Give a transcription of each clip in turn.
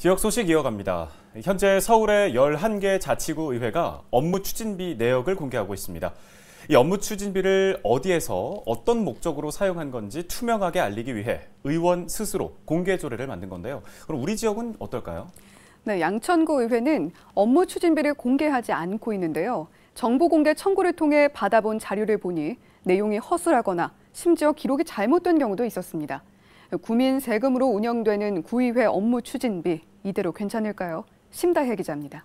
지역 소식 이어갑니다. 현재 서울의 11개 자치구 의회가 업무 추진비 내역을 공개하고 있습니다. 이 업무 추진비를 어디에서 어떤 목적으로 사용한 건지 투명하게 알리기 위해 의원 스스로 공개 조례를 만든 건데요. 그럼 우리 지역은 어떨까요? 네, 양천구 의회는 업무 추진비를 공개하지 않고 있는데요. 정보 공개 청구를 통해 받아본 자료를 보니 내용이 허술하거나 심지어 기록이 잘못된 경우도 있었습니다. 구민 세금으로 운영되는 구의회 업무 추진비, 이대로 괜찮을까요? 심다혜 기자입니다.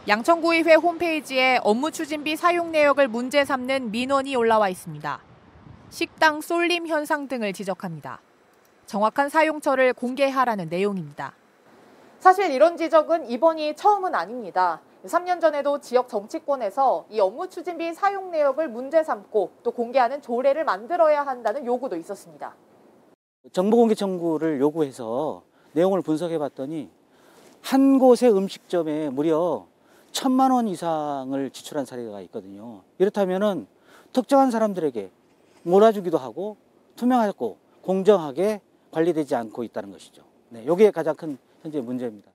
양천구의회 홈페이지에 업무 추진비 사용 내역을 문제 삼는 민원이 올라와 있습니다. 식당 쏠림 현상 등을 지적합니다. 정확한 사용처를 공개하라는 내용입니다. 사실 이런 지적은 이번이 처음은 아닙니다. 3년 전에도 지역 정치권에서 이 업무 추진비 사용 내역을 문제 삼고 또 공개하는 조례를 만들어야 한다는 요구도 있었습니다. 정보공개 청구를 요구해서 내용을 분석해 봤더니 한 곳의 음식점에 무려 1,000만 원 이상을 지출한 사례가 있거든요. 이렇다면은 특정한 사람들에게 몰아주기도 하고 투명하고 공정하게 관리되지 않고 있다는 것이죠. 네, 이게 가장 큰 현재 문제입니다.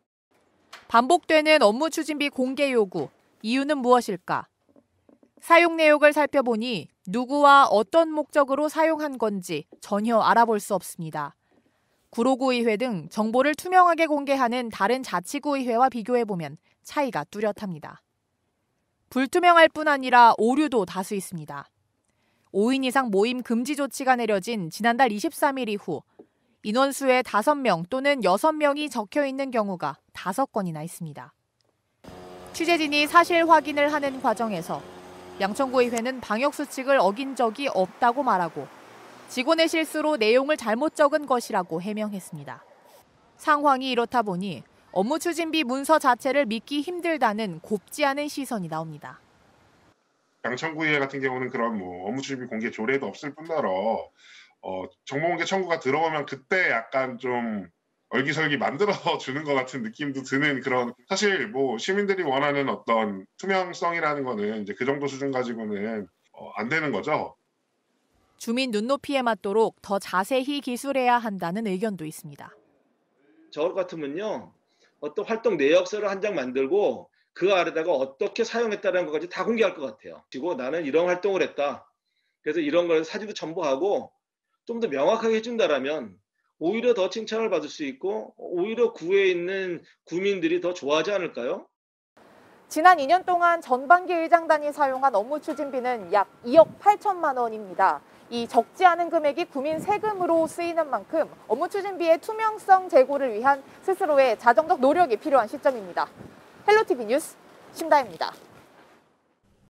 반복되는 업무 추진비 공개 요구, 이유는 무엇일까? 사용 내역을 살펴보니 누구와 어떤 목적으로 사용한 건지 전혀 알아볼 수 없습니다. 구로구의회 등 정보를 투명하게 공개하는 다른 자치구의회와 비교해보면 차이가 뚜렷합니다. 불투명할 뿐 아니라 오류도 다수 있습니다. 5인 이상 모임 금지 조치가 내려진 지난달 23일 이후 인원수에 5명 또는 6명이 적혀 있는 경우가 5건이나 있습니다. 취재진이 사실 확인을 하는 과정에서 양천구의회는 방역수칙을 어긴 적이 없다고 말하고 직원의 실수로 내용을 잘못 적은 것이라고 해명했습니다. 상황이 이렇다 보니 업무 추진비 문서 자체를 믿기 힘들다는 곱지 않은 시선이 나옵니다. 양천구의회 같은 경우는 그런 업무 추진비 공개 조례도 없을 뿐더러 정보공개 청구가 들어오면 그때 약간 좀 얼기설기 만들어 주는 것 같은 느낌도 드는 그런, 사실 시민들이 원하는 어떤 투명성이라는 거는 이제 그 정도 수준 가지고는 안 되는 거죠. 주민 눈높이에 맞도록 더 자세히 기술해야 한다는 의견도 있습니다. 저 같으면요, 어떤 활동 내역서를 한 장 만들고 그 아래다가 어떻게 사용했다는 것까지 다 공개할 것 같아요. 그리고 나는 이런 활동을 했다. 그래서 이런 걸 사진도 첨부하고 좀 더 명확하게 해준다라면 오히려 더 칭찬을 받을 수 있고 오히려 구에 있는 구민들이 더 좋아하지 않을까요? 지난 2년 동안 전반기 의장단이 사용한 업무 추진비는 약 2억 8천만 원입니다. 이 적지 않은 금액이 구민 세금으로 쓰이는 만큼 업무 추진비의 투명성 제고를 위한 스스로의 자정적 노력이 필요한 시점입니다. 헬로티비 뉴스 심다혜입니다.